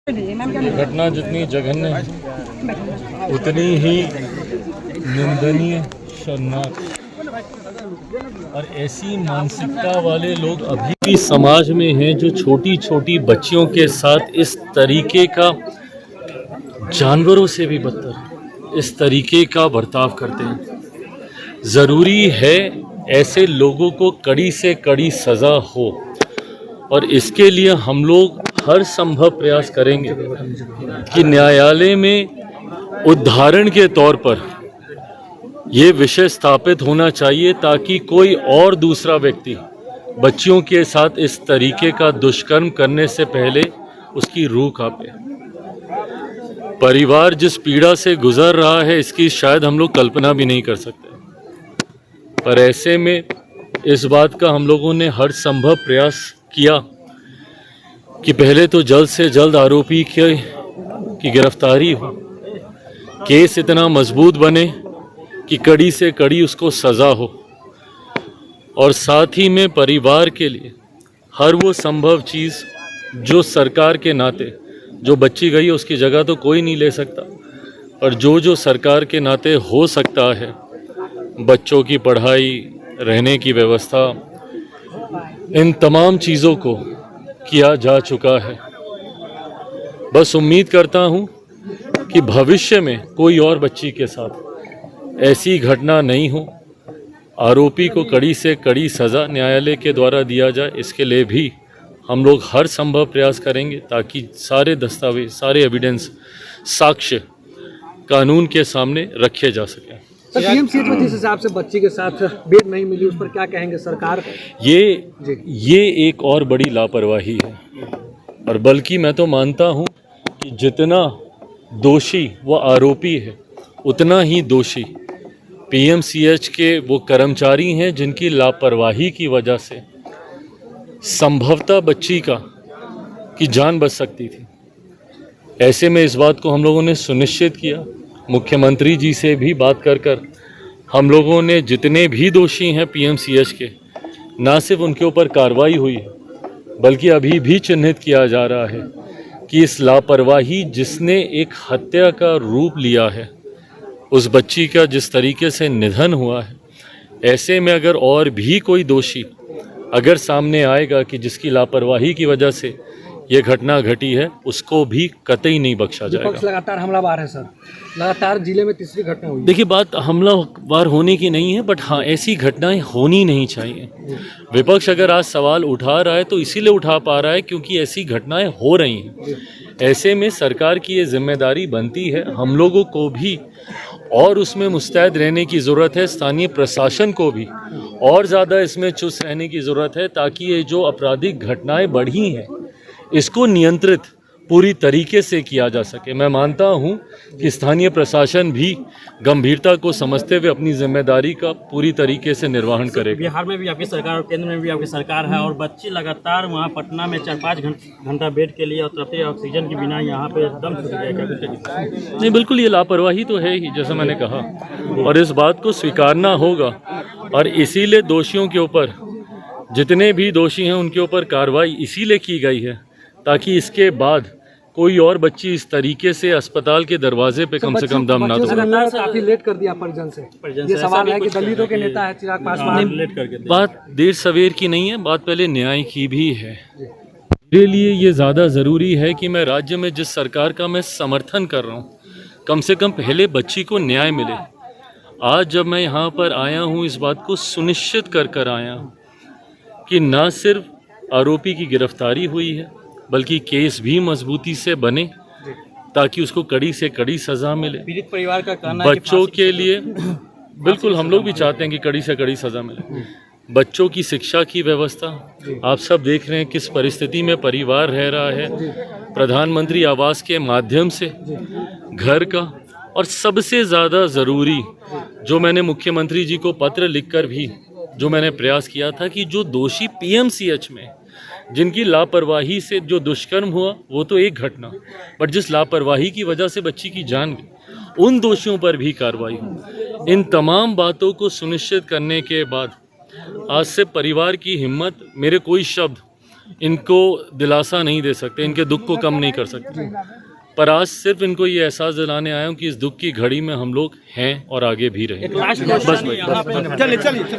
घटना जितनी जघन्य है उतनी ही निंदनीय, शर्मनाक और ऐसी मानसिकता वाले लोग अभी भी समाज में हैं जो छोटी छोटी बच्चियों के साथ इस तरीके का, जानवरों से भी बदतर इस तरीके का बर्ताव करते हैं। ज़रूरी है ऐसे लोगों को कड़ी से कड़ी सज़ा हो और इसके लिए हम लोग हर संभव प्रयास करेंगे कि न्यायालय में उदाहरण के तौर पर ये विषय स्थापित होना चाहिए ताकि कोई और दूसरा व्यक्ति बच्चियों के साथ इस तरीके का दुष्कर्म करने से पहले उसकी रूह कांपे। परिवार जिस पीड़ा से गुजर रहा है इसकी शायद हम लोग कल्पना भी नहीं कर सकते, पर ऐसे में इस बात का हम लोगों ने हर संभव प्रयास किया कि पहले तो जल्द से जल्द आरोपी की गिरफ्तारी हो, केस इतना मजबूत बने कि कड़ी से कड़ी उसको सज़ा हो और साथ ही में परिवार के लिए हर वो संभव चीज़ जो सरकार के नाते, जो बच्ची गई उसकी जगह तो कोई नहीं ले सकता, पर जो सरकार के नाते हो सकता है, बच्चों की पढ़ाई, रहने की व्यवस्था, इन तमाम चीज़ों को किया जा चुका है। बस उम्मीद करता हूँ कि भविष्य में कोई और बच्ची के साथ ऐसी घटना नहीं हो। आरोपी को कड़ी से कड़ी सज़ा न्यायालय के द्वारा दिया जाए, इसके लिए भी हम लोग हर संभव प्रयास करेंगे ताकि सारे दस्तावेज, सारे एविडेंस, साक्ष्य कानून के सामने रखे जा सकें। पीएमसीएच में जिस हिसाब से बच्ची के साथ बेड नहीं मिली उस पर क्या कहेंगे सरकार? ये एक और बड़ी लापरवाही है और बल्कि मैं तो मानता हूँ कि जितना दोषी वो आरोपी है उतना ही दोषी पीएमसीएच के वो कर्मचारी हैं जिनकी लापरवाही की वजह से संभवतः बच्ची की जान बच सकती थी। ऐसे में इस बात को हम लोगों ने सुनिश्चित किया, मुख्यमंत्री जी से भी बात कर हम लोगों ने जितने भी दोषी हैं पीएमसीएच के, ना सिर्फ उनके ऊपर कार्रवाई हुई है बल्कि अभी भी चिन्हित किया जा रहा है कि इस लापरवाही जिसने एक हत्या का रूप लिया है, उस बच्ची का जिस तरीके से निधन हुआ है, ऐसे में अगर और भी कोई दोषी अगर सामने आएगा कि जिसकी लापरवाही की वजह से ये घटना घटी है, उसको भी कतई नहीं बख्शा जाएगा। लगातार हमलावार है सर, लगातार जिले में तीसरी घटना हुई। देखिए, बात हमलावार होने की नहीं है, बट हाँ ऐसी घटनाएं होनी नहीं चाहिए। विपक्ष अगर आज सवाल उठा रहा है तो इसीलिए उठा पा रहा है क्योंकि ऐसी घटनाएं हो रही हैं। ऐसे में सरकार की ये जिम्मेदारी बनती है, हम लोगों को भी और उसमें मुस्तैद रहने की ज़रूरत है, स्थानीय प्रशासन को भी और ज़्यादा इसमें चुस्त रहने की ज़रूरत है ताकि ये जो आपराधिक घटनाएं बढ़ी हैं इसको नियंत्रित पूरी तरीके से किया जा सके। मैं मानता हूं कि स्थानीय प्रशासन भी गंभीरता को समझते हुए अपनी जिम्मेदारी का पूरी तरीके से निर्वहन करेगा। बिहार में भी आपकी सरकार और केंद्र में भी आपकी सरकार है और बच्ची लगातार वहां पटना में 4-5 घंटा बेड के लिए और तड़पते ऑक्सीजन के बिना यहाँ पे दम छूट गया। क्या कुछ नहीं, बिल्कुल ये लापरवाही तो है ही, जैसा मैंने कहा, और इस बात को स्वीकारना होगा और इसीलिए दोषियों के ऊपर, जितने भी दोषी हैं उनके ऊपर कार्रवाई इसीलिए की गई है ताकि इसके बाद कोई और बच्ची इस तरीके से अस्पताल के दरवाजे पे कम से कम दम ना दो। काफी लेट कर दिया परिजन से। ये सवाल है कि दलितों के नेता है चिराग पासवान, लेट करके बात देर सवेर की नहीं है, बात पहले न्याय की भी है। मेरे लिए ये ज़्यादा ज़रूरी है कि मैं राज्य में जिस सरकार का मैं समर्थन कर रहा हूँ, कम से कम पहले बच्ची को न्याय मिले। आज जब मैं यहाँ पर आया हूँ इस बात को सुनिश्चित कर आया हूँ कि न सिर्फ आरोपी की गिरफ्तारी हुई है बल्कि केस भी मजबूती से बने ताकि उसको कड़ी से कड़ी सज़ा मिले। पीड़ित परिवार का कहना बच्चों के लिए बिल्कुल हम लोग भी चाहते हैं कि कड़ी से कड़ी सज़ा मिले। बच्चों की शिक्षा की व्यवस्था, आप सब देख रहे हैं किस परिस्थिति में परिवार रह रहा है। प्रधानमंत्री आवास के माध्यम से घर का, और सबसे ज़्यादा ज़रूरी जो मैंने मुख्यमंत्री जी को पत्र लिखकर भी जो मैंने प्रयास किया था कि जो दोषी पीएमसीएच में जिनकी लापरवाही से जो दुष्कर्म हुआ वो तो एक घटना, बट जिस लापरवाही की वजह से बच्ची की जान गई, उन दोषियों पर भी कार्रवाई हो। इन तमाम बातों को सुनिश्चित करने के बाद आज से परिवार की हिम्मत, मेरे कोई शब्द इनको दिलासा नहीं दे सकते, इनके दुख को कम नहीं कर सकते, पर आज सिर्फ इनको ये एहसास दिलाने आया हूँ कि इस दुख की घड़ी में हम लोग हैं और आगे भी रहेंगे। लास्ट क्वेश्चन यहाँ पे